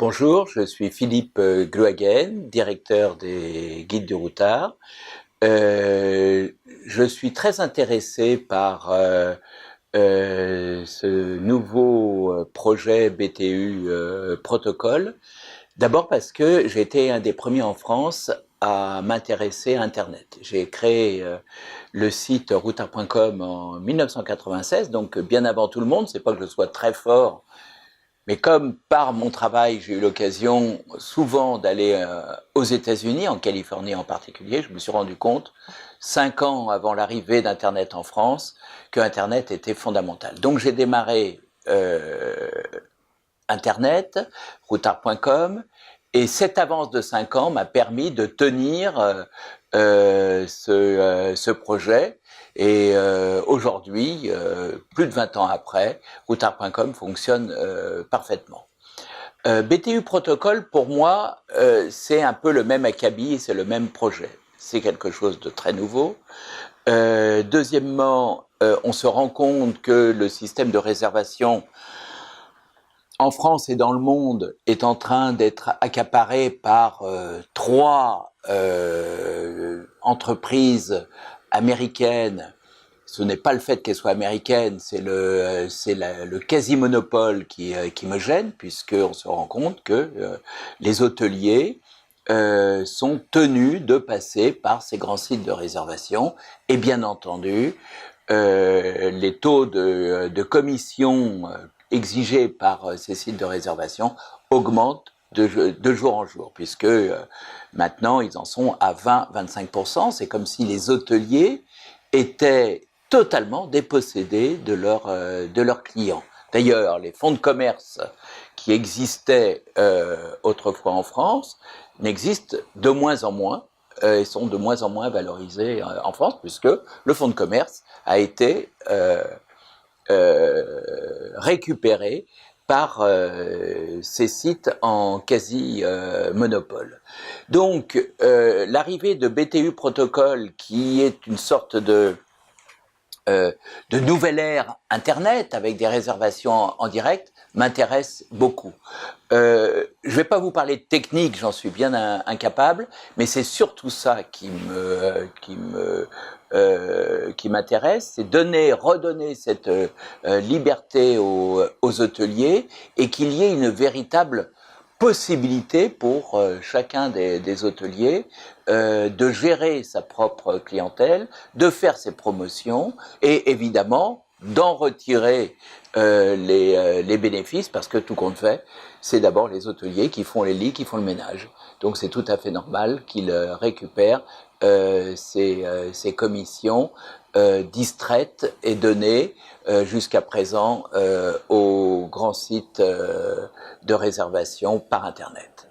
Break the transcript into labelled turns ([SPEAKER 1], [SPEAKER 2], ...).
[SPEAKER 1] Bonjour, je suis Philippe Gluhagen, directeur des Guides du Routard. Euh, je suis très intéressé par ce nouveau projet BTU Protocole. D'abord parce que j'ai été un des premiers en France à m'intéresser à Internet. J'ai créé le site routard.com en 1996, donc bien avant tout le monde. C'est pas que je sois très fort, mais comme par mon travail, j'ai eu l'occasion souvent d'aller aux États-Unis, en Californie en particulier, je me suis rendu compte, 5 ans avant l'arrivée d'Internet en France, que Internet était fondamental. Donc j'ai démarré Internet, routard.com, et cette avance de 5 ans m'a permis de tenir ce projet. Et aujourd'hui, plus de 20 ans après, routard.com fonctionne parfaitement. BTU Protocol, pour moi, c'est un peu le même acabit, c'est le même projet. C'est quelque chose de très nouveau. Deuxièmement, on se rend compte que le système de réservation en France et dans le monde est en train d'être accaparé par trois entreprises américaines. Ce n'est pas le fait qu'elles soient américaines, c'est le quasi-monopole qui me gêne, puisqu'on se rend compte que les hôteliers sont tenus de passer par ces grands sites de réservation, et bien entendu, les taux de commission exigés par ces sites de réservation augmentent de jour en jour, puisque maintenant ils en sont à 20-25%. C'est comme si les hôteliers étaient totalement dépossédés de leurs clients. D'ailleurs, les fonds de commerce qui existaient autrefois en France n'existent de moins en moins et sont de moins en moins valorisés en France, puisque le fonds de commerce a été récupéré par ces sites en quasi-monopole. Donc, l'arrivée de BTU Protocol, qui est une sorte de nouvelle ère Internet avec des réservations en direct, m'intéresse beaucoup. Je ne vais pas vous parler de technique, j'en suis bien incapable, mais c'est surtout ça qui m'intéresse, c'est redonner cette liberté aux hôteliers et qu'il y ait une véritable possibilité pour chacun des hôteliers de gérer sa propre clientèle, de faire ses promotions et évidemment d'en retirer les bénéfices, parce que tout compte fait, c'est d'abord les hôteliers qui font les lits, qui font le ménage. Donc c'est tout à fait normal qu'ils récupèrent ces commissions distraites et données jusqu'à présent aux grands sites de réservation par Internet.